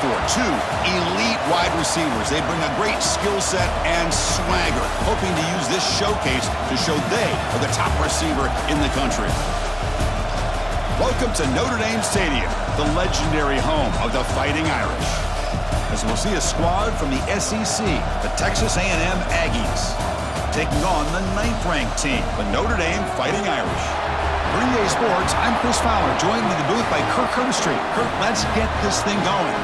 for? Two elite wide receivers. They bring a great skill set and swagger, hoping to use this showcase to show they are the top receiver in the country. Welcome to Notre Dame Stadium, the legendary home of the Fighting Irish. As we'll see a squad from the SEC, the Texas A&M Aggies, taking on the 9th-ranked team, the Notre Dame Fighting Irish. For EA Sports, I'm Chris Fowler, joined in the booth by Kirk Herbstreit. Kirk, let's get this thing going.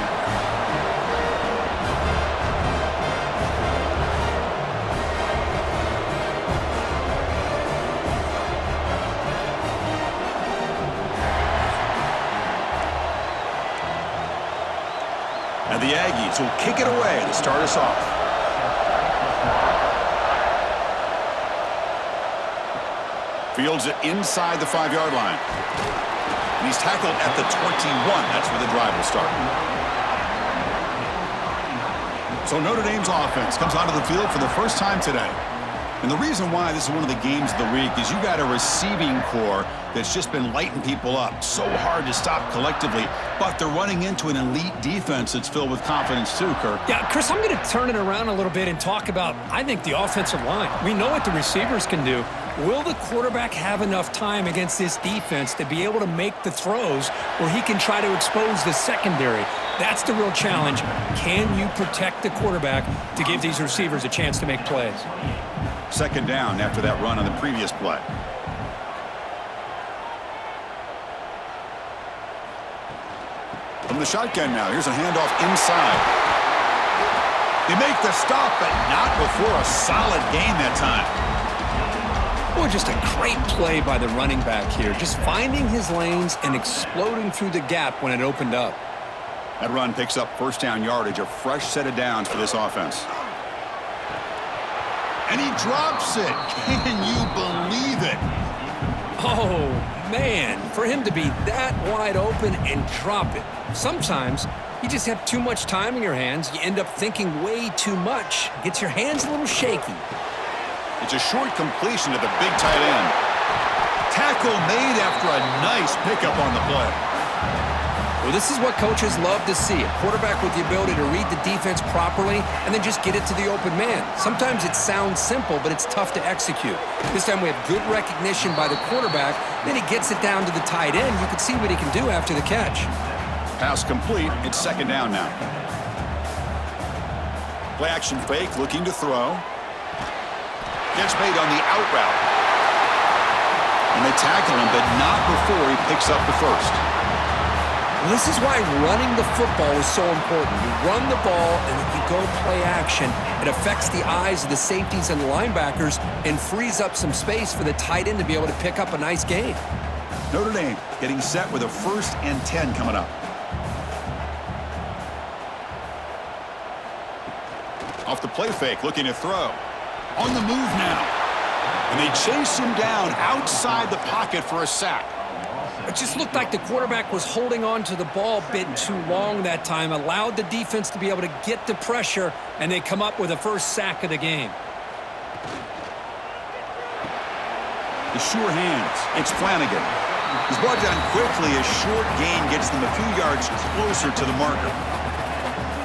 And the Aggies will kick it away to start us off. Fields it inside the 5-yard line. And he's tackled at the 21. That's where the drive will start. So Notre Dame's offense comes onto the field for the first time today. And the reason why this is one of the games of the week is you got a receiving core that's just been lighting people up. So hard to stop collectively, but they're running into an elite defense that's filled with confidence too, Kirk. Yeah, Chris, I'm going to turn it around a little bit and talk about, I think, the offensive line. We know what the receivers can do. Will the quarterback have enough time against this defense to be able to make the throws where he can try to expose the secondary? That's the real challenge. Can you protect the quarterback to give these receivers a chance to make plays? Second down after that run on the previous play. From the shotgun now, here's a handoff inside. They make the stop, but not before a solid gain that time. Boy, just a great play by the running back here. Just finding his lanes and exploding through the gap when it opened up. That run picks up first down yardage, a fresh set of downs for this offense. And he drops it. Can you believe it? Oh, man, for him to be that wide open and drop it. Sometimes you just have too much time in your hands. You end up thinking way too much. Gets your hands a little shaky. It's a short completion to the big tight end. Tackle made after a nice pickup on the play. Well, this is what coaches love to see. A quarterback with the ability to read the defense properly and then just get it to the open man. Sometimes it sounds simple, but it's tough to execute. This time we have good recognition by the quarterback. Then he gets it down to the tight end. You can see what he can do after the catch. Pass complete. It's second down now. Play action fake, looking to throw. Gets made on the out route. And they tackle him, but not before he picks up the first. This is why running the football is so important. You run the ball and then you go play action. It affects the eyes of the safeties and the linebackers and frees up some space for the tight end to be able to pick up a nice gain. Notre Dame getting set with a 1st and 10 coming up. Off the play fake, looking to throw. On the move now. And they chase him down outside the pocket for a sack. It just looked like the quarterback was holding on to the ball a bit too long that time, allowed the defense to be able to get the pressure, and they come up with the first sack of the game. The sure hands. It's Flanagan. He's brought down quickly. A short gain gets them a few yards closer to the marker.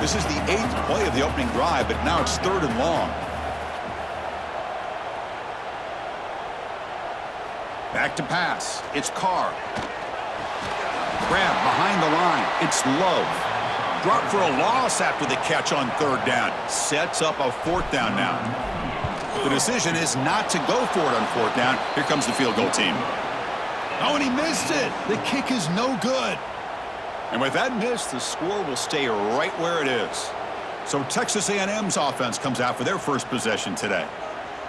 This is the 8th play of the opening drive, but now it's 3rd and long. Back to pass. It's Carr. Grab behind the line. It's Love. Drop for a loss after the catch on 3rd down. Sets up a 4th down now. The decision is not to go for it on 4th down. Here comes the field goal team. Oh, and he missed it. The kick is no good. And with that miss, the score will stay right where it is. So Texas A&M's offense comes out for their first possession today.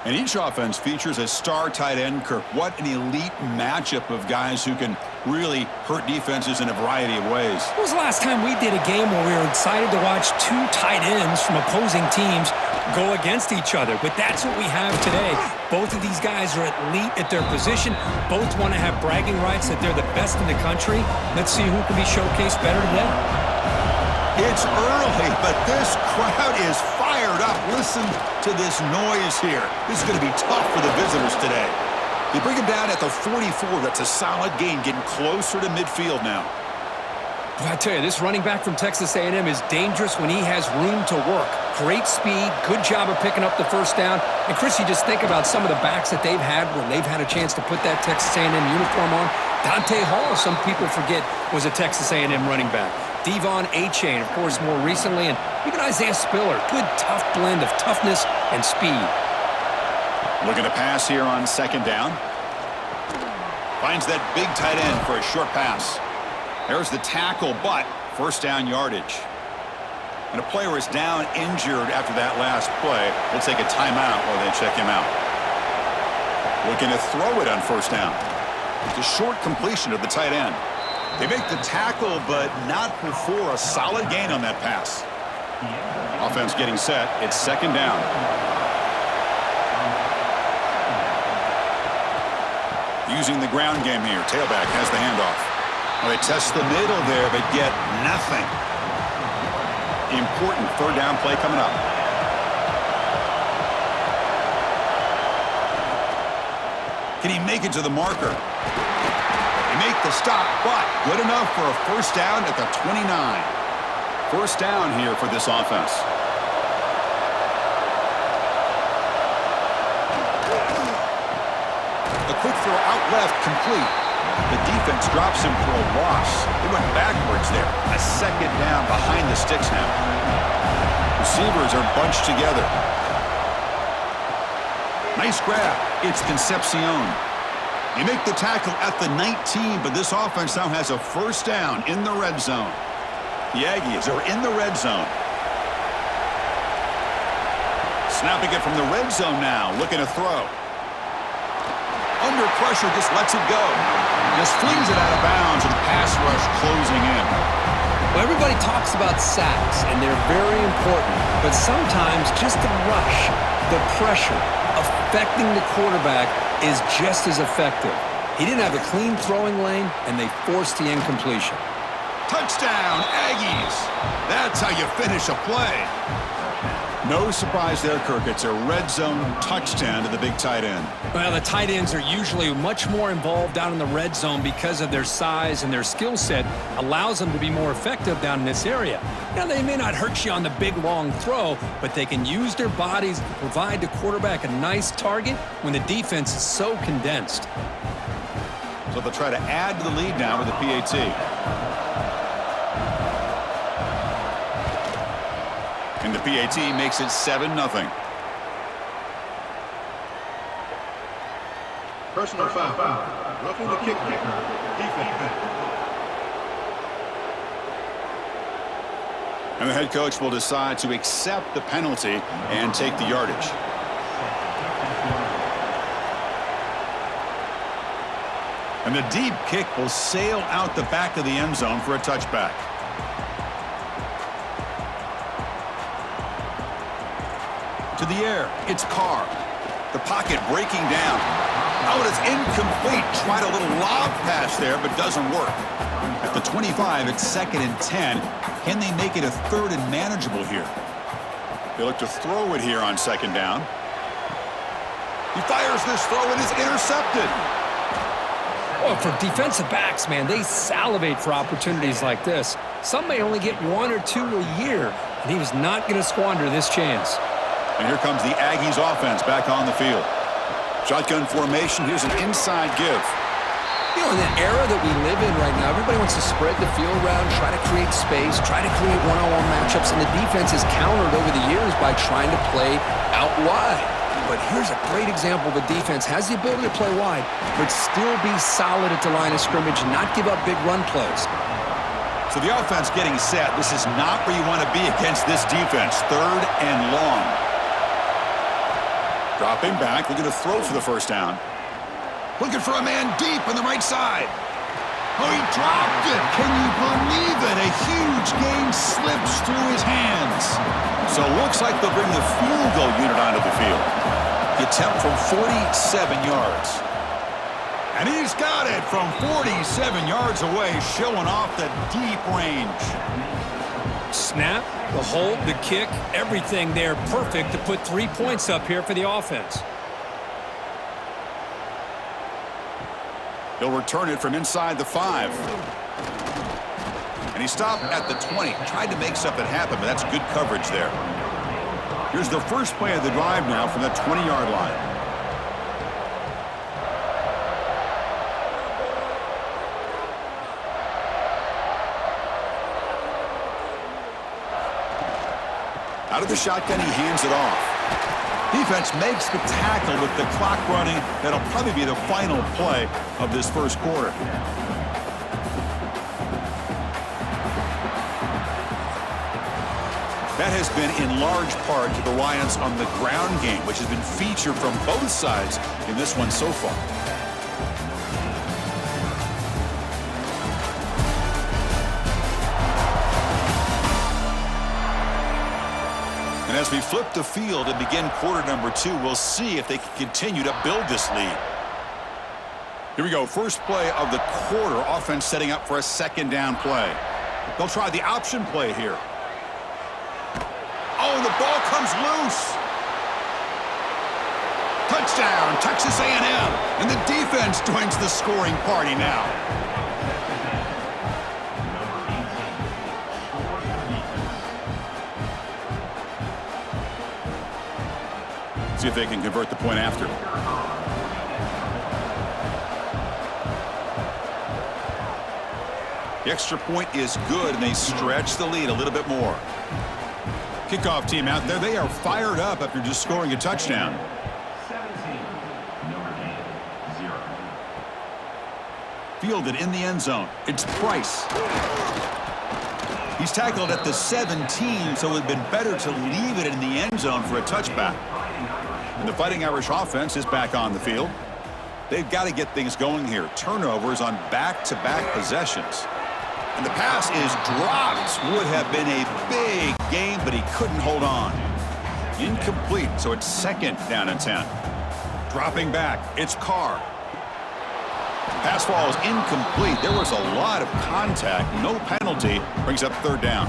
And each offense features a star tight end, Kirk. What an elite matchup of guys who can really hurt defenses in a variety of ways. When was the last time we did a game where we were excited to watch 2 tight ends from opposing teams go against each other? But that's what we have today. Both of these guys are elite at their position. Both want to have bragging rights that they're the best in the country. Let's see who can be showcased better today. It's early, but this crowd is fired up. Listen to this noise here. This is going to be tough for the visitors today. They bring him down at the 44. That's a solid gain, getting closer to midfield now. Well, I tell you, this running back from Texas A&M is dangerous when he has room to work. Great speed, good job of picking up the first down. And, Chris, you just think about some of the backs that they've had when they've had a chance to put that Texas A&M uniform on. Dante Hall, some people forget, was a Texas A&M running back. Devon Achane, of course, more recently. And even Isaiah Spiller, good, tough blend of toughness and speed. Looking to pass here on second down. Finds that big tight end for a short pass. There's the tackle, but first down yardage. And a player is down injured after that last play. We'll take a timeout while they check him out. Looking to throw it on first down. It's a short completion of the tight end. They make the tackle, but not before a solid gain on that pass. Offense getting set. It's second down. Using the ground game here. Tailback has the handoff. Well, they test the middle there, but get nothing. Important third down play coming up. Can he make it to the marker? They make the stop, but good enough for a first down at the 29. First down here for this offense. A quick throw out left, complete. The defense drops him for a loss. They went backwards there. A second down behind the sticks now. Receivers are bunched together. Nice grab. It's Concepcion. They make the tackle at the 19, but this offense now has a first down in the red zone. The Aggies are in the red zone. Snapping it from the red zone now, looking to throw. Under pressure, just lets it go. Just flings it out of bounds with the pass rush closing in. Well, everybody talks about sacks, and they're very important. But sometimes just the rush, the pressure, affecting the quarterback is just as effective. He didn't have a clean throwing lane, and they forced the incompletion. Touchdown, Aggies! That's how you finish a play. No surprise there, Kirk. It's a red zone touchdown to the big tight end. Well, the tight ends are usually much more involved down in the red zone because of their size, and their skill set allows them to be more effective down in this area. Now, they may not hurt you on the big, long throw, but they can use their bodies to provide the quarterback a nice target when the defense is so condensed. So they'll try to add to the lead now with the PAT. And the PAT makes it 7-0. Personal foul. Roughing the kick. Defense. And the head coach will decide to accept the penalty and take the yardage. And the deep kick will sail out the back of the end zone for a touchback. To the air, it's Carr. The pocket breaking down. Oh, it is incomplete. Tried a little lob pass there, but doesn't work. At the 25, it's 2nd and 10. Can they make it a 3rd and manageable here? They look to throw it here on 2nd down. He fires this throw and is intercepted. Well, for defensive backs, man, they salivate for opportunities like this. Some may only get 1 or 2 a year, and he was not going to squander this chance. And here comes the Aggies offense back on the field. Shotgun formation. Here's an inside give. You know, in the era that we live in right now, everybody wants to spread the field around, try to create space, try to create one-on-one matchups, and the defense has countered over the years by trying to play out wide. But here's a great example of a defense has the ability to play wide, but still be solid at the line of scrimmage and not give up big run plays. So the offense getting set. This is not where you want to be against this defense. 3rd and long. Dropping back, looking to throw for the first down. Looking for a man deep on the right side. Oh, he dropped it. Can you believe it? A huge gain slips through his hands. So it looks like they'll bring the field goal unit onto the field. The attempt from 47 yards. And he's got it from 47 yards away, showing off the deep range. Snap, the hold, the kick, everything there perfect to put 3 points up here for the offense. He'll return it from inside the 5. And And he stopped at the 20. Tried to make something happen, but that's good coverage there. Here's the first play of the drive now from the 20-yard line. Out of the shotgun, he hands it off. Defense makes the tackle with the clock running. That'll probably be the final play of this first quarter. That has been in large part to the reliance on the ground game, which has been featured from both sides in this one so far. And as we flip the field and begin quarter number 2, we'll see if they can continue to build this lead. Here we go. First play of the quarter. Offense setting up for a second down play. They'll try the option play here. Oh, the ball comes loose. Touchdown, Texas A&M. And the defense joins the scoring party now. See if they can convert the point after. The extra point is good, and they stretch the lead a little bit more. Kickoff team out there, they are fired up after just scoring a touchdown. 17, Notre Dame, 0. Fielded in the end zone. It's Price. He's tackled at the 17, so it would have been better to leave it in the end zone for a touchback. And the Fighting Irish offense is back on the field. They've got to get things going here. Turnovers on back-to-back possessions. And the pass is dropped. Would have been a big game, but he couldn't hold on. Incomplete, so it's second down and 10. Dropping back, it's Carr. Pass falls incomplete. There was a lot of contact. No penalty. Brings up third down.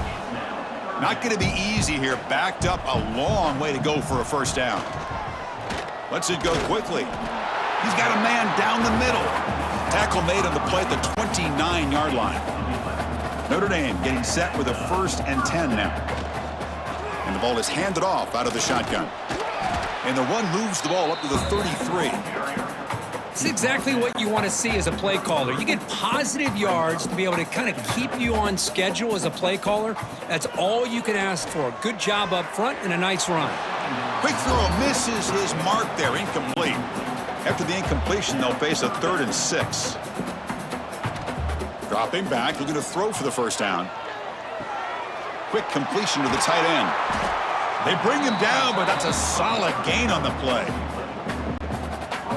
Not going to be easy here. Backed up a long way to go for a first down. Lets it go quickly. He's got a man down the middle. Tackle made on the play at the 29-yard line. Notre Dame getting set with a 1st and 10 now. And the ball is handed off out of the shotgun. And the run moves the ball up to the 33. It's exactly what you want to see as a play caller. You get positive yards to be able to kind of keep you on schedule as a play caller. That's all you can ask for. Good job up front and a nice run. Quick throw misses his mark there. Incomplete. After the incompletion, they'll face a 3rd and 6. Dropping back, looking to throw for the first down. Quick completion to the tight end. They bring him down, but that's a solid gain on the play.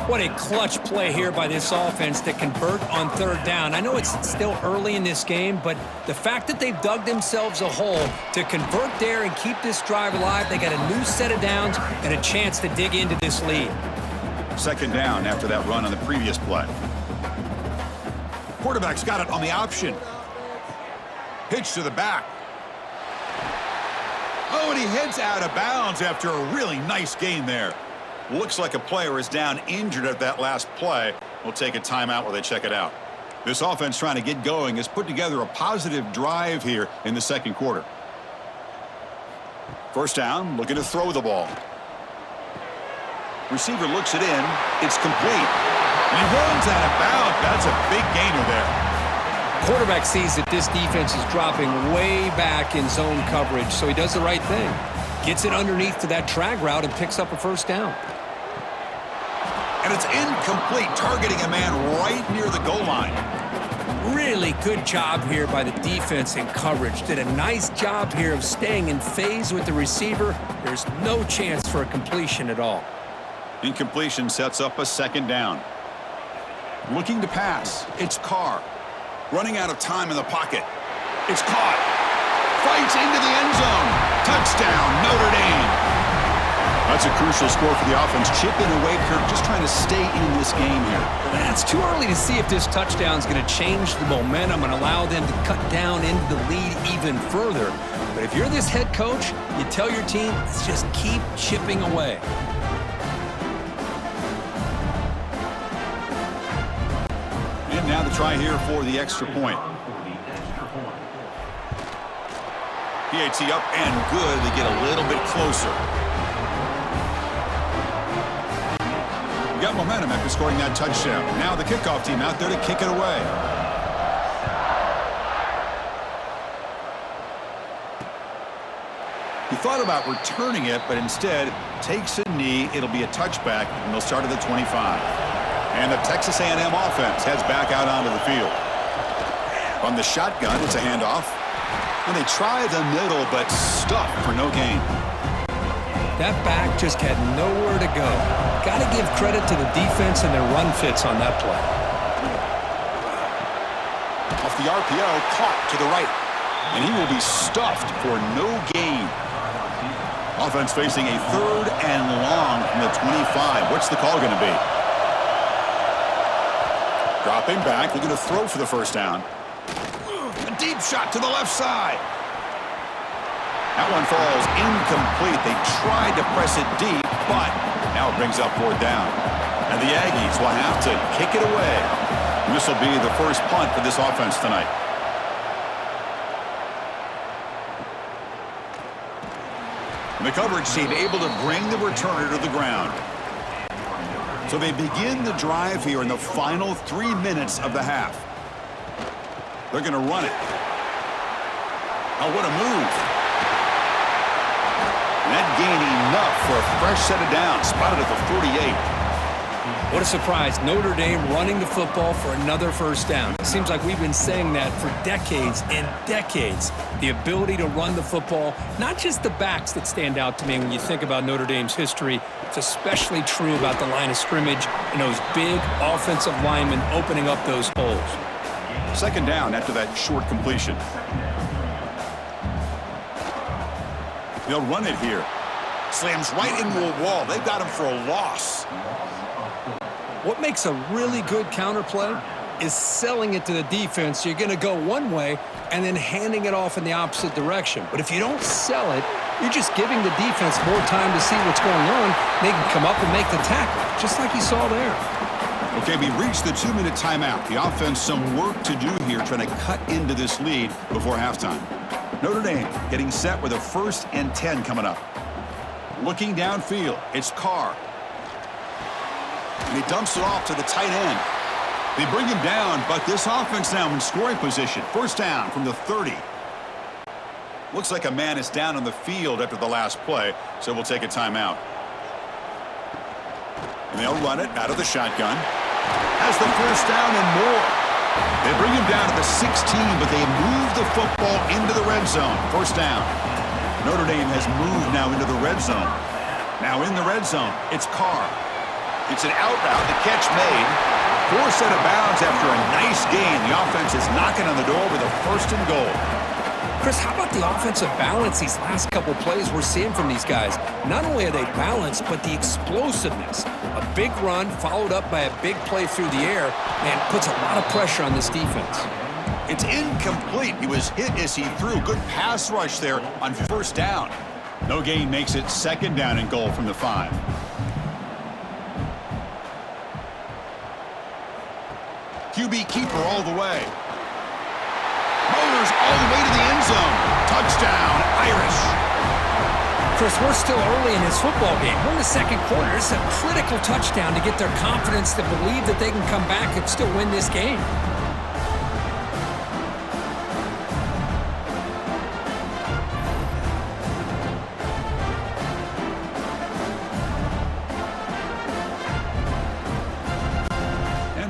What a clutch play here by this offense to convert on 3rd down. I know it's still early in this game, but the fact that they've dug themselves a hole to convert there and keep this drive alive, they got a new set of downs and a chance to dig into this lead. Second down after that run on the previous play. Quarterback's got it on the option. Pitch to the back. Oh, and he heads out of bounds after a really nice gain there. Looks like a player is down injured at that last play. We'll take a timeout while they check it out. This offense trying to get going has put together a positive drive here in the second quarter. First down, looking to throw the ball. Receiver looks it in. It's complete. And he runs out of bounds. That's a big gainer there. Quarterback sees that this defense is dropping way back in zone coverage, so he does the right thing. Gets it underneath to that drag route and picks up a first down. And it's incomplete, targeting a man right near the goal line. Really good job here by the defense in coverage. Did a nice job here of staying in phase with the receiver. There's no chance for a completion at all. Incompletion sets up a second down. Looking to pass. It's Carr. Running out of time in the pocket. It's caught. Fights into the end zone. Touchdown, Notre Dame. That's a crucial score for the offense. Chipping away, Kirk, just trying to stay in this game here. It's too early to see if this touchdown is going to change the momentum and allow them to cut down into the lead even further. But if you're this head coach, you tell your team, let's just keep chipping away. And now the try here for the extra point. PAT up and good. They get a little bit closer. We got momentum after scoring that touchdown. Now the kickoff team out there to kick it away. He thought about returning it, but instead takes a knee. It'll be a touchback, and they'll start at the 25. And the Texas A&M offense heads back out onto the field. From the shotgun, it's a handoff. And they try the middle, but stuffed for no gain. That back just had nowhere to go. Got to give credit to the defense and their run fits on that play. Off the RPO, caught to the right. And he will be stuffed for no gain. Offense facing a 3rd and long from the 25. What's the call going to be? Dropping back, looking to throw for the first down. A deep shot to the left side. That one falls incomplete. They tried to press it deep, but now it brings up 4th down. And the Aggies will have to kick it away. This will be the first punt for this offense tonight. The coverage team able to bring the returner to the ground. So they begin the drive here in the final 3 minutes of the half. They're going to run it. Oh, what a move. And that gained enough for a fresh set of downs, spotted at the 48. What a surprise. Notre Dame running the football for another first down. It seems like we've been saying that for decades and decades. The ability to run the football, not just the backs that stand out to me when you think about Notre Dame's history. It's especially true about the line of scrimmage and those big offensive linemen opening up those holes. 2nd down after that short completion. They'll run it here. Slams right into a wall. They've got him for a loss. What makes a really good counterplay is selling it to the defense. You're going to go one way and then handing it off in the opposite direction. But if you don't sell it, you're just giving the defense more time to see what's going on. They can come up and make the tackle, just like you saw there. Okay, we reached the 2-minute timeout. The offense some work to do here trying to cut into this lead before halftime. Notre Dame getting set with a 1st and 10 coming up. Looking downfield, it's Carr. And he dumps it off to the tight end. They bring him down, but this offense now in scoring position. 1st down from the 30. Looks like a man is down on the field after the last play, so we'll take a timeout. And they'll run it out of the shotgun. Has the 1st down and more. They bring him down to the 16, but they move the football into the red zone. 1st down. Notre Dame has moved now into the red zone. Now in the red zone, it's Carr. It's an out route, the catch made. 4 set of bounds after a nice gain. The offense is knocking on the door with a 1st and goal. Chris, how about the offensive balance these last couple plays we're seeing from these guys? Not only are they balanced, but the explosiveness. A big run followed up by a big play through the air and puts a lot of pressure on this defense. It's incomplete. He was hit as he threw. Good pass rush there on 1st down. No gain makes it 2nd down and goal from the 5. QB keeper all the way. Motors all the way to the end zone. Touchdown, Irish. Chris, we're still early in this football game. We're in the 2nd quarter. It's a critical touchdown to get their confidence to believe that they can come back and still win this game.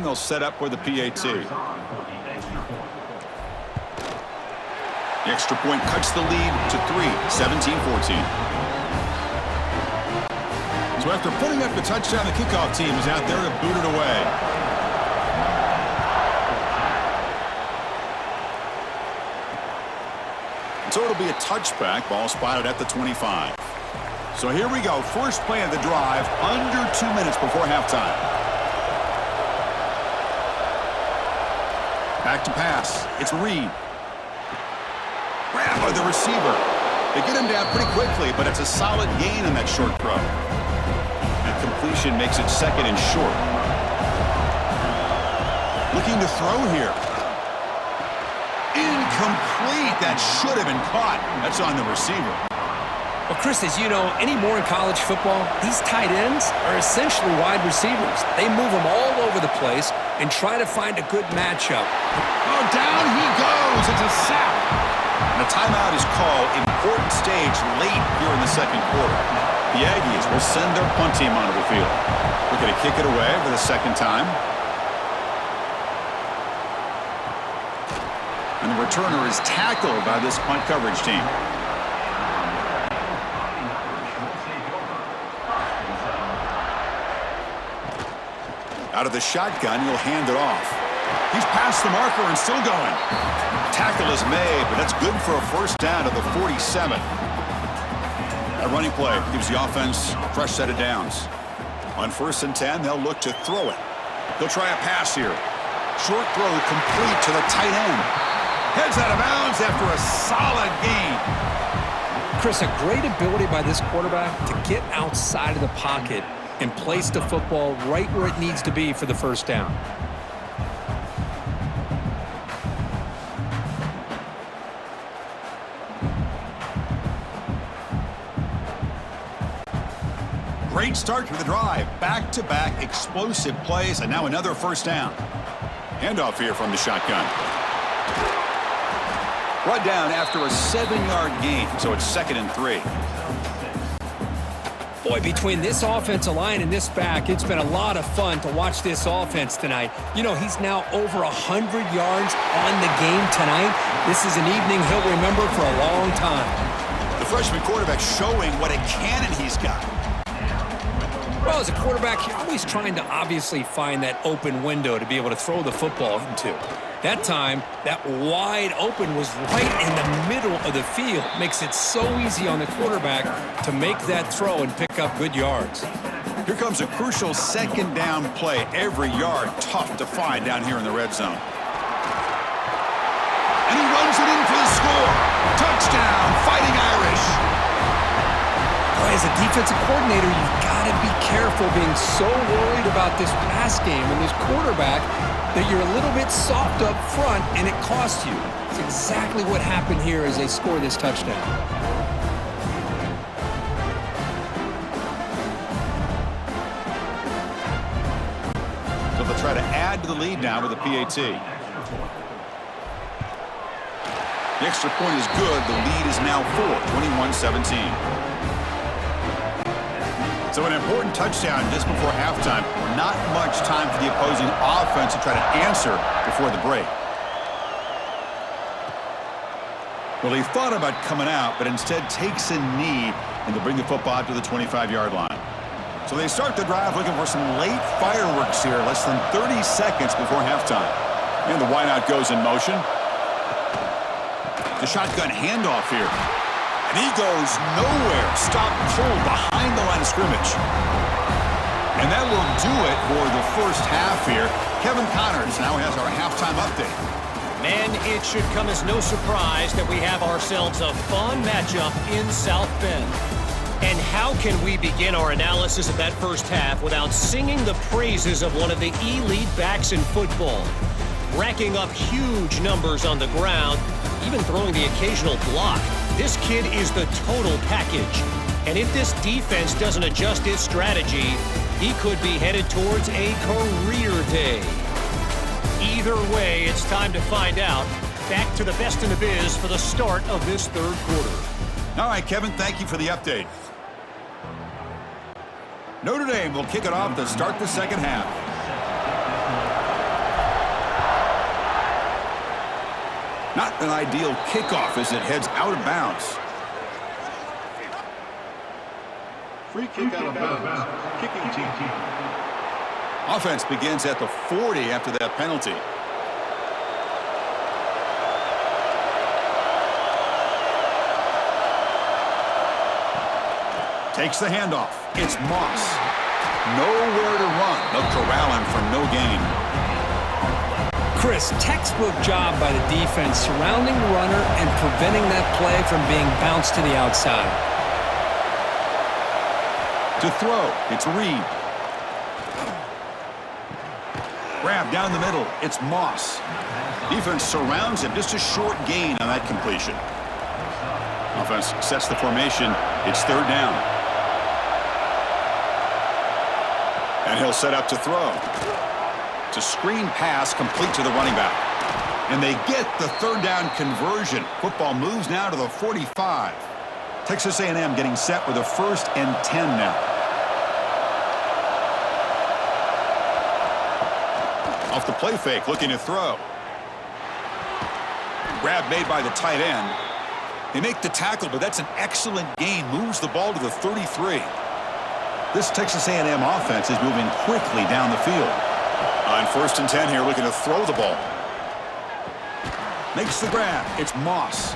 They'll set up for the PAT. The extra point cuts the lead to 3, 17-14. So after putting up the touchdown, the kickoff team is out there to boot it away. And so it'll be a touchback, ball spotted at the 25. So here we go, first play of the drive, under 2 minutes before halftime. Back to pass. It's Reed. Grab by the receiver. They get him down pretty quickly, but it's a solid gain in that short throw. That completion makes it 2nd and short. Looking to throw here. Incomplete. That should have been caught. That's on the receiver. Well, Chris, as you know, anymore in college football, these tight ends are essentially wide receivers. They move them all over the place and try to find a good matchup. Oh, down he goes. It's a sack. And a timeout is called. Important stage late here in the second quarter. The Aggies will send their punt team onto the field. We're going to kick it away for the second time. And the returner is tackled by this punt coverage team. Out of the shotgun, he'll hand it off. He's past the marker and still going. Tackle is made, but that's good for a first down to the 47. That running play gives the offense a fresh set of downs. On 1st and 10, they'll look to throw it. They'll try a pass here. Short throw complete to the tight end. Heads out of bounds after a solid gain. Chris, a great ability by this quarterback to get outside of the pocket and place the football right where it needs to be for the first down. Great start to the drive. Back-to-back explosive plays, and now another first down. Handoff here from the shotgun. Brought down after a 7-yard gain, so it's 2nd and 3. Boy, between this offensive line and this back, it's been a lot of fun to watch this offense tonight. You know, he's now over 100 yards on the game tonight. This is an evening he'll remember for a long time. The freshman quarterback showing what a cannon he's got. Well, as a quarterback, you're always trying to obviously find that open window to be able to throw the football into. That time, that wide open was right in the middle of the field. Makes it so easy on the quarterback to make that throw and pick up good yards. Here comes a crucial second down play. Every yard tough to find down here in the red zone. And he runs it in for the score. Touchdown, Fighting Irish. Boy, as a defensive coordinator, you've got to be careful being so worried about this pass game and this quarterback that you're a little bit soft up front and it costs you. It's exactly what happened here as they score this touchdown. So they'll try to add to the lead now with a PAT. The extra point is good. The lead is now 21-17. So an important touchdown just before halftime. Not much time for the opposing offense to try to answer before the break. Well, he thought about coming out, but instead takes a knee and to bring the football out to the 25-yard line. So they start the drive looking for some late fireworks here, less than 30 seconds before halftime. And the wideout goes in motion. The shotgun handoff here. And he goes nowhere. Stop cold behind the line of scrimmage. And that will do it for the first half here. Kevin Connors now has our halftime update. Man, it should come as no surprise that we have ourselves a fun matchup in South Bend. And how can we begin our analysis of that first half without singing the praises of one of the elite backs in football? Racking up huge numbers on the ground, even throwing the occasional block. This kid is the total package. And if this defense doesn't adjust its strategy, he could be headed towards a career day. Either way, it's time to find out. Back to the best in the biz for the start of this third quarter. All right, Kevin, thank you for the update. Notre Dame will kick it off to start the second half. Not an ideal kickoff as it heads out of bounds. Free kick out of bounds. Kicking team. Offense begins at the 40 after that penalty. Takes the handoff. It's Moss. Nowhere to run. They'll corral him for no gain. Chris, textbook job by the defense surrounding the runner and preventing that play from being bounced to the outside. To throw, it's Reed. Grab down the middle, it's Moss. Defense surrounds him. Just a short gain on that completion. Offense sets the formation. It's third down. And he'll set up to throw. It's a screen pass complete to the running back. And they get the third down conversion. Football moves now to the 45. Texas A&M getting set with a 1st and 10 now. Off the play fake, looking to throw. Grab made by the tight end. They make the tackle, but that's an excellent gain. Moves the ball to the 33. This Texas A&M offense is moving quickly down the field. On 1st and 10 here, looking to throw the ball. Makes the grab. It's Moss.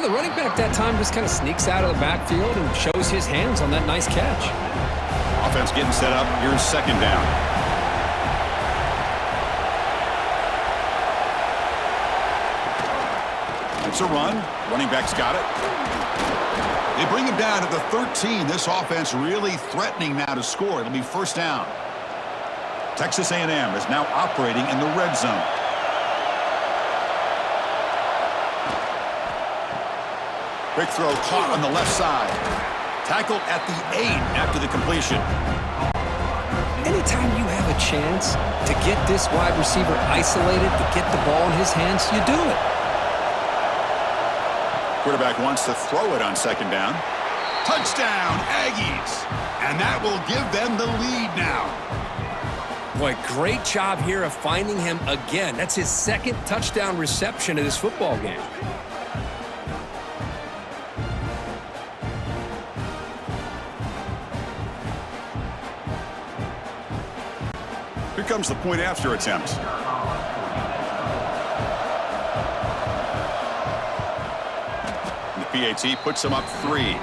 The running back that time just kind of sneaks out of the backfield and shows his hands on that nice catch. Offense getting set up. Here's second down. It's a run. Running back's got it. They bring him down to the 13. This offense really threatening now to score. It'll be first down. Texas A&M is now operating in the red zone. Quick throw caught on the left side. Tackled at the 8 after the completion. Anytime you have a chance to get this wide receiver isolated, to get the ball in his hands, you do it. Quarterback wants to throw it on second down. Touchdown, Aggies! And that will give them the lead now. Boy, great job here of finding him again. That's his 2nd touchdown reception of this football game. Here comes the point after attempt. PAT puts them up 3.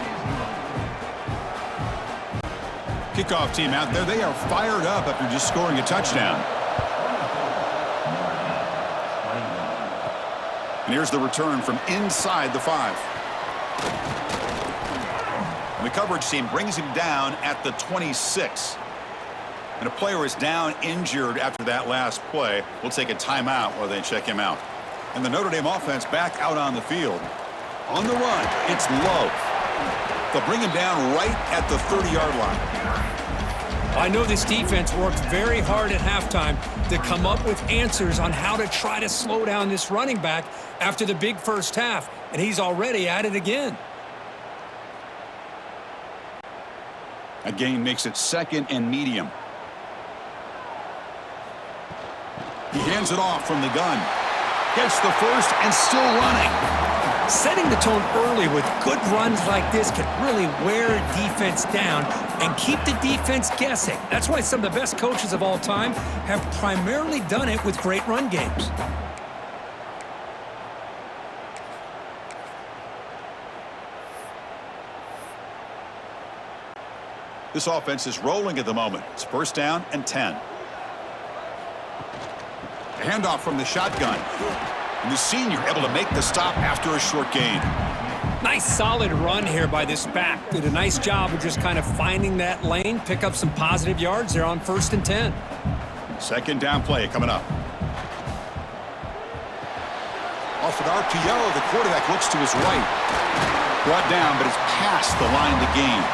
Kickoff team out there. They are fired up after just scoring a touchdown. And here's the return from inside the 5. And the coverage team brings him down at the 26. And a player is down injured after that last play. We'll take a timeout while they check him out. And the Notre Dame offense back out on the field. On the run, it's Love. They'll bring him down right at the 30-yard line. I know this defense worked very hard at halftime to come up with answers on how to try to slow down this running back after the big first half, and he's already at it again. A gain makes it 2nd and medium. He hands it off from the gun. Gets the first and still running. Setting the tone early with good runs like this can really wear defense down and keep the defense guessing. That's why some of the best coaches of all time have primarily done it with great run games. This offense is rolling at the moment. It's first down and 10. A handoff from the shotgun. And the senior able to make the stop after a short gain. Nice solid run here by this back. Did a nice job of just kind of finding that lane, pick up some positive yards there on 1st and 10. Second down play coming up. Off an RPO, the quarterback looks to his right. Brought down, but it's past the line to gain.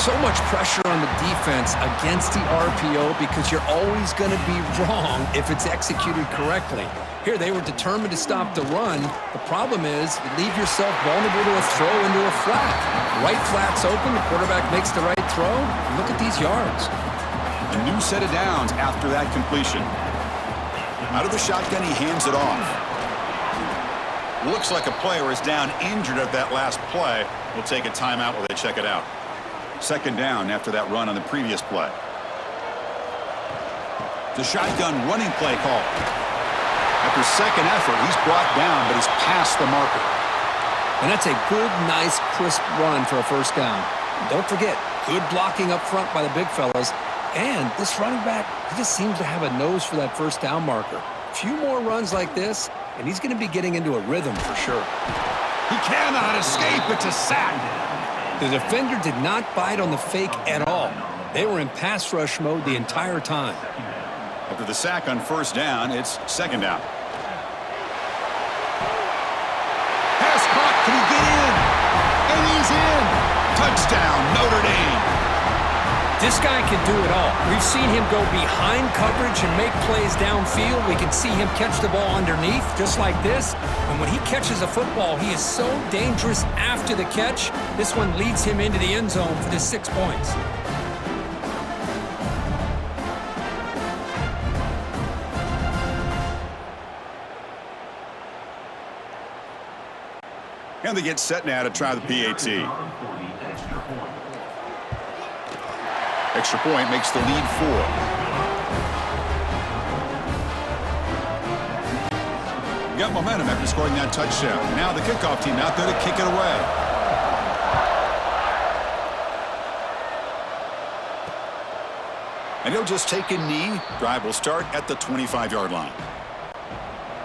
So much pressure on the defense against the RPO because you're always going to be wrong if it's executed correctly. Here, they were determined to stop the run. The problem is you leave yourself vulnerable to a throw into a flat. Right flat's open, the quarterback makes the right throw. Look at these yards. A new set of downs after that completion. Out of the shotgun, he hands it off. Looks like a player is down injured at that last play. We'll take a timeout while they check it out. Second down after that run on the previous play. The shotgun running play call. After second effort, he's brought down, but he's past the marker. And that's a good, nice, crisp run for a first down. Don't forget, good blocking up front by the big fellas. And this running back, he just seems to have a nose for that first down marker. A few more runs like this, and he's going to be getting into a rhythm for sure. He cannot escape. It's a sack. The defender did not bite on the fake at all. They were in pass rush mode the entire time. After the sack on first down, it's second down. Pass caught. Can he get in? And he's in. Touchdown, Notre Dame. This guy can do it all. We've seen him go behind coverage and make plays downfield. We can see him catch the ball underneath, just like this. And when he catches a football, he is so dangerous after the catch. This one leads him into the end zone for the 6 points. And they get set now to try the PAT. Extra point makes the lead 4. Got momentum after scoring that touchdown. Now the kickoff team out there to kick it away. And he'll just take a knee. Drive will start at the 25-yard line.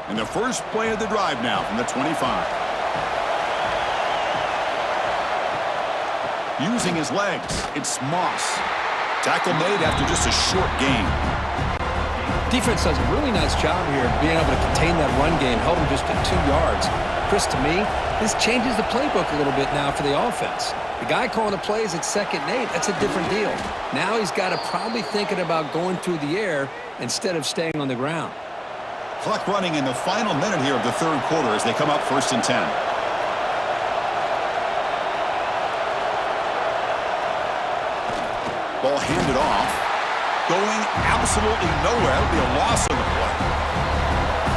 And the first play of the drive now from the 25. Using his legs, it's Moss. Tackle made after just a short gain. Defense does a really nice job here of being able to contain that run game, held him just at 2 yards. Chris, to me, this changes the playbook a little bit now for the offense. The guy calling the plays at 2nd and 8, that's a different deal. Now he's got to probably thinking about going through the air instead of staying on the ground. Clock running in the final minute here of the third quarter as they come up 1st and 10. Ball handed off. Going absolutely nowhere. It'll be a loss on the play.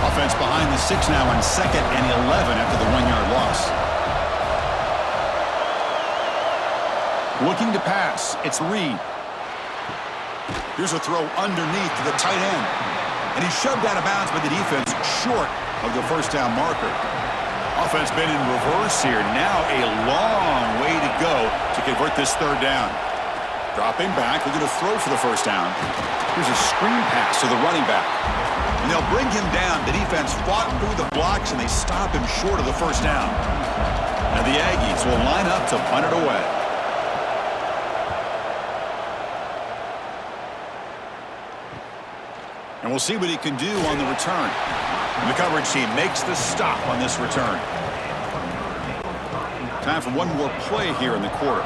Offense behind the 6 now on 2nd and 11 after the 1-yard loss. Looking to pass. It's Reed. Here's a throw underneath to the tight end. And he's shoved out of bounds by the defense short of the first down marker. Offense been in reverse here. Now a long way to go to convert this third down. Dropping back, looking to throw for the first down. Here's a screen pass to the running back. And they'll bring him down. The defense fought through the blocks, and they stop him short of the first down. And the Aggies will line up to punt it away. And we'll see what he can do on the return. And the coverage team makes the stop on this return. Time for one more play here in the quarter.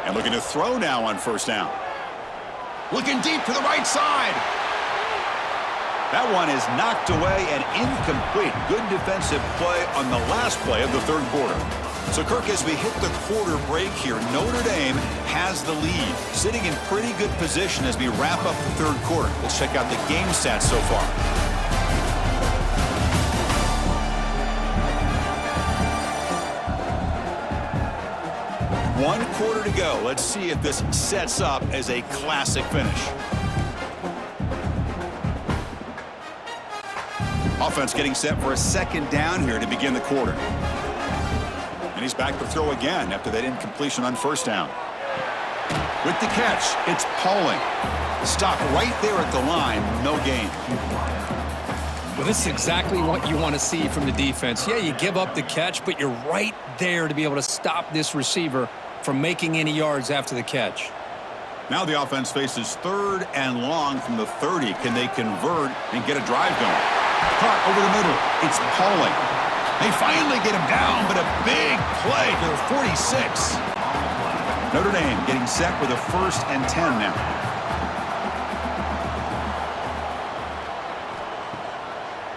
And looking to throw now on first down. Looking deep to the right side. That one is knocked away and incomplete. Good defensive play on the last play of the third quarter. So, Kirk, as we hit the quarter break here, Notre Dame has the lead. Sitting in pretty good position as we wrap up the third quarter. Let's check out the game stats so far. One quarter to go. Let's see if this sets up as a classic finish. Offense getting set for a second down here to begin the quarter. And he's back to throw again after that incompletion on first down. With the catch, it's Pauling. Stop right there at the line. No gain. Well, this is exactly what you want to see from the defense. Yeah, you give up the catch, but you're right there to be able to stop this receiver from making any yards after the catch. Now the offense faces 3rd and long from the 30. Can they convert and get a drive going? Caught over the middle. It's Pauling. They finally get him down, but a big play to the 46. Notre Dame getting set with a 1st and 10 now.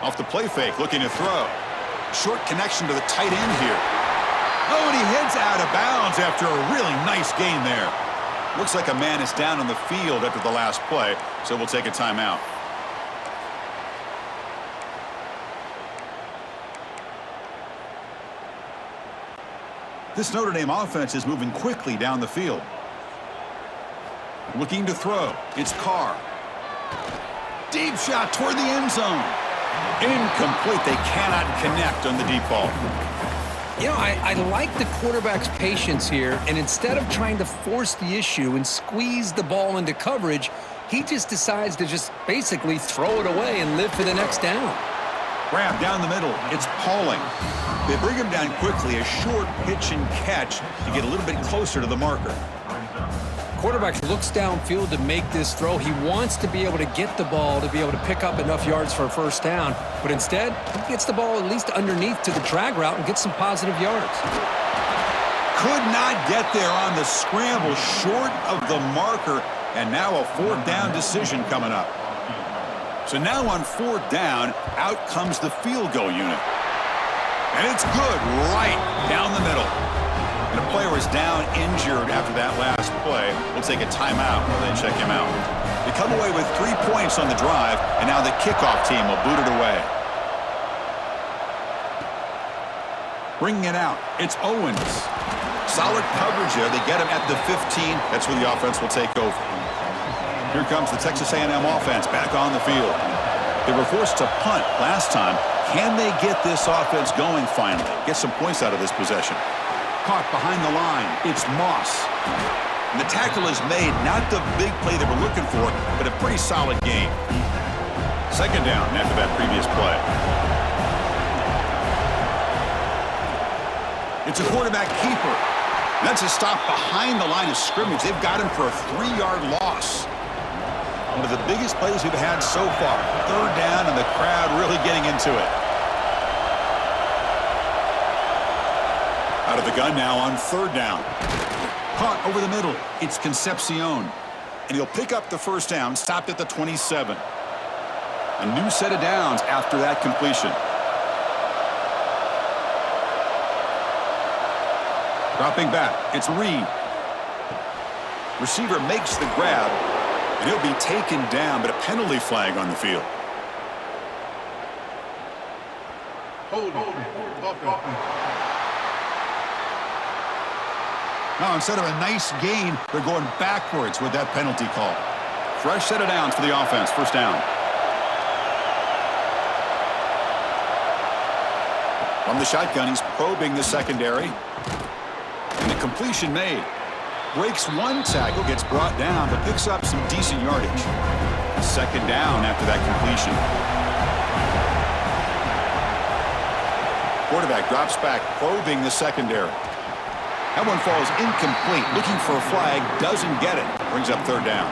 Off the play fake, looking to throw. Short connection to the tight end here. Oh, and he heads out of bounds after a really nice gain there. Looks like a man is down on the field after the last play, so we'll take a timeout. This Notre Dame offense is moving quickly down the field. Looking to throw. It's Carr. Deep shot toward the end zone. Incomplete. They cannot connect on the deep ball. You know, I like the quarterback's patience here, and instead of trying to force the issue and squeeze the ball into coverage, he just decides to just basically throw it away and live for the next down. Grab down the middle. It's Pauling. They bring him down quickly, a short pitch and catch to get a little bit closer to the marker. quarterback looks downfield to make this throw. He wants to be able to get the ball to be able to pick up enough yards for a first down, but instead, he gets the ball at least underneath to the drag route and gets some positive yards. Could not get there on the scramble, short of the marker, and now a fourth down decision coming up. So now on fourth down, out comes the field goal unit. And it's good right down the middle. And a player is down injured after that last play. We'll take a timeout while they check him out. They come away with 3 points on the drive, and now the kickoff team will boot it away. Bringing it out, it's Owens. Solid coverage there. They get him at the 15. That's where the offense will take over. Here comes the Texas A&M offense back on the field. They were forced to punt last time. Can they get this offense going finally? Get some points out of this possession. Caught behind the line. It's Moss. And the tackle is made. Not the big play they were looking for, but a pretty solid game. Second down after that previous play. It's a quarterback keeper. That's a stop behind the line of scrimmage. They've got him for a 3-yard loss. One of the biggest plays we've had so far. Third down, and the crowd really getting into it. Out of the gun now on third down. Caught over the middle. It's Concepcion. And he'll pick up the first down, stopped at the 27. A new set of downs after that completion. Dropping back, it's Reed. Receiver makes the grab, and he'll be taken down, but a penalty flag on the field. Now, instead of a nice gain, they're going backwards with that penalty call. Fresh set of downs for the offense, first down. From the shotgun, he's probing the secondary. And the completion made. Breaks one tackle, gets brought down, but picks up some decent yardage. Second down after that completion. Quarterback drops back, probing the secondary. That one falls incomplete. Looking for a flag, doesn't get it. Brings up third down.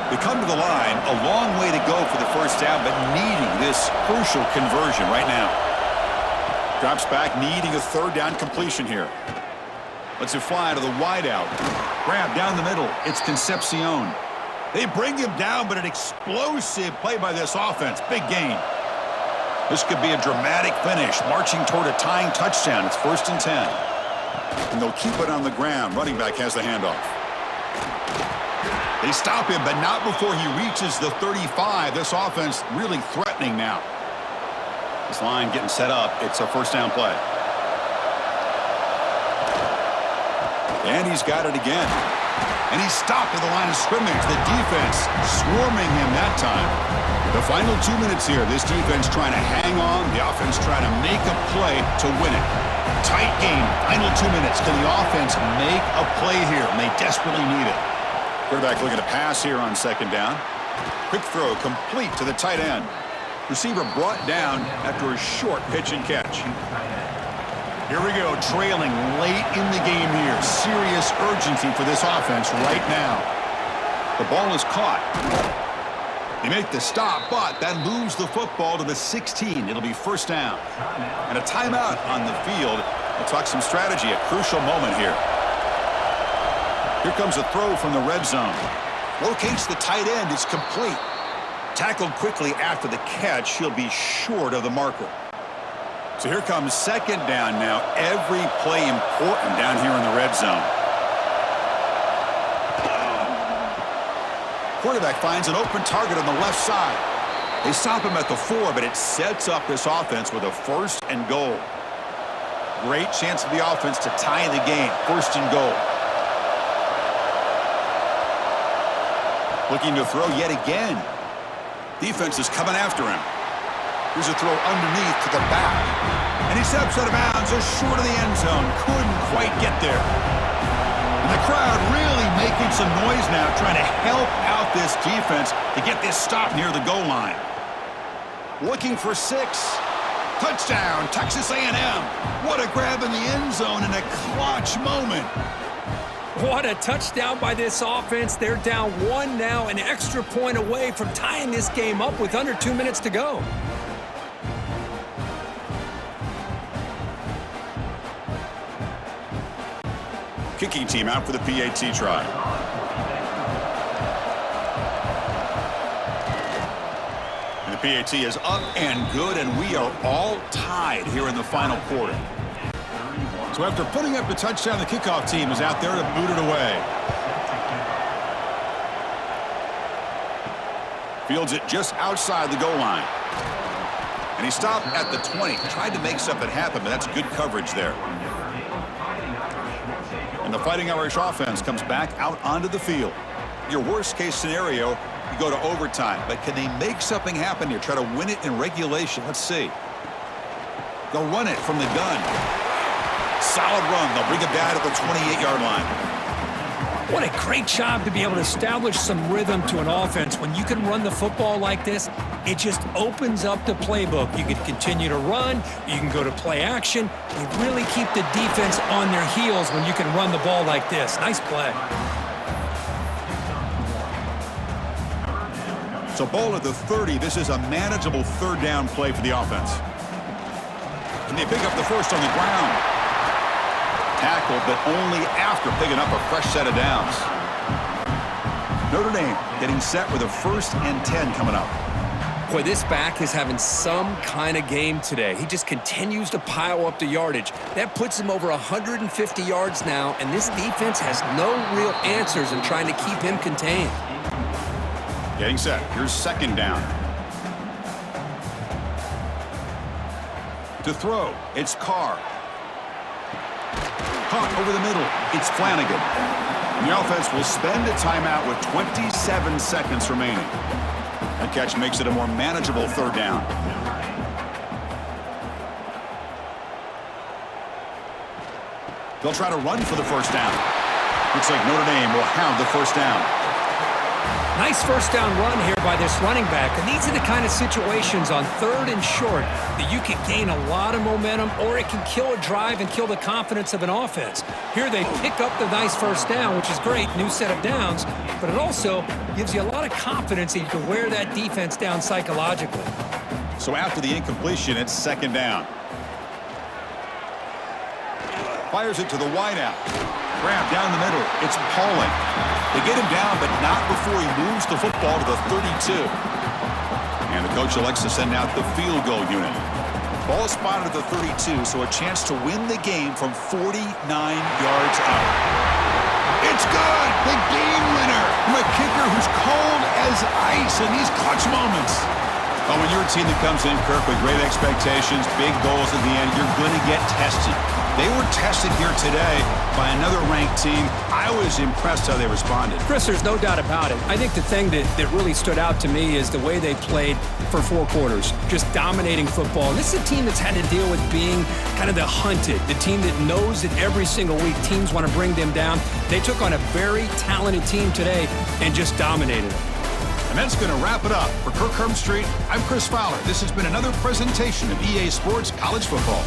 They come to the line, a long way to go for the first down, but needing this crucial conversion right now. Drops back, needing a third down completion here. Lets it fly to the wideout. Grab down the middle. It's Concepcion. They bring him down, but an explosive play by this offense. Big gain. This could be a dramatic finish, marching toward a tying touchdown. It's 1st and 10. And they'll keep it on the ground. Running back has the handoff. They stop him, but not before he reaches the 35. This offense really threatening now. This line getting set up. It's a first down play. And he's got it again. And he's stopped at the line of scrimmage. The defense swarming him that time. The final 2 minutes here. This defense trying to hang on. The offense trying to make a play to win it. Tight game. Final 2 minutes. Can the offense make a play here? And they desperately need it. Quarterback looking to pass here on second down. Quick throw complete to the tight end. Receiver brought down after a short pitch and catch. Here we go, trailing late in the game here. Serious urgency for this offense right now. The ball is caught. They make the stop, but that moves the football to the 16. It'll be first down. And a timeout on the field. We'll talk some strategy, a crucial moment here. Here comes a throw from the red zone. Locates the tight end, it's complete. Tackled quickly after the catch, he'll be short of the marker. So here comes second down now. Every play important down here in the red zone. Quarterback finds an open target on the left side. They stop him at the 4, but it sets up this offense with a 1st and goal. Great chance for the offense to tie the game. 1st and goal. Looking to throw yet again. Defense is coming after him. Here's a throw underneath to the back. And he steps out of bounds just short of the end zone. Couldn't quite get there. And the crowd really making some noise now, trying to help out this defense to get this stop near the goal line. Looking for 6. Touchdown, Texas A&M. What a grab in the end zone in a clutch moment. What a touchdown by this offense. They're down 1 now, an extra point away from tying this game up with under 2 minutes to go. Kicking team out for the PAT try. And the PAT is up and good, and we are all tied here in the final quarter. So after putting up the touchdown, the kickoff team is out there to boot it away. Fields it just outside the goal line. And he stopped at the 20. Tried to make something happen, but that's good coverage there. And the Fighting Irish offense comes back out onto the field. Your worst-case scenario, you go to overtime. But can they make something happen here? Try to win it in regulation. Let's see. They'll run it from the gun. Solid run. They'll bring it back at the 28-yard line. What a great job to be able to establish some rhythm to an offense. When you can run the football like this, it just opens up the playbook. You can continue to run. You can go to play action. You really keep the defense on their heels when you can run the ball like this. Nice play. So ball at the 30. This is a manageable third down play for the offense. And they pick up the first on the ground. Tackled, but only after picking up a fresh set of downs. Notre Dame getting set with a 1st and 10 coming up. Boy, this back is having some kind of game today. He just continues to pile up the yardage. That puts him over 150 yards now, and this defense has no real answers in trying to keep him contained. Getting set. Here's 2nd down. To throw, it's Carr. Caught over the middle, it's Flanagan. And the offense will spend a timeout with 27 seconds remaining. That catch makes it a more manageable 3rd down. They'll try to run for the 1st down. Looks like Notre Dame will have the 1st down. Nice 1st down run here by this running back. And these are the kind of situations on 3rd and short that you can gain a lot of momentum, or it can kill a drive and kill the confidence of an offense. Here they pick up the nice 1st down, which is great, new set of downs, but it also gives you a lot of confidence that you can wear that defense down psychologically. So after the incompletion, it's 2nd down. Fires it to the wideout. Grab down the middle. It's Pauling. They get him down, but not before he moves the football to the 32. And the coach elects to send out the field goal unit. Ball spotted at the 32, so a chance to win the game from 49 yards out. It's good! The game winner from a kicker who's cold as ice in these clutch moments. Oh, when you're a team that comes in, Kirk, with great expectations, big goals at the end, you're going to get tested. They were tested here today by another ranked team. I was impressed how they responded. Chris, there's no doubt about it. I think the thing that really stood out to me is the way they played for 4 quarters, just dominating football. And this is a team that's had to deal with being kind of the hunted, the team that knows that every single week teams want to bring them down. They took on a very talented team today and just dominated them. And that's going to wrap it up. For Kirk Street, I'm Chris Fowler. This has been another presentation of EA Sports College Football.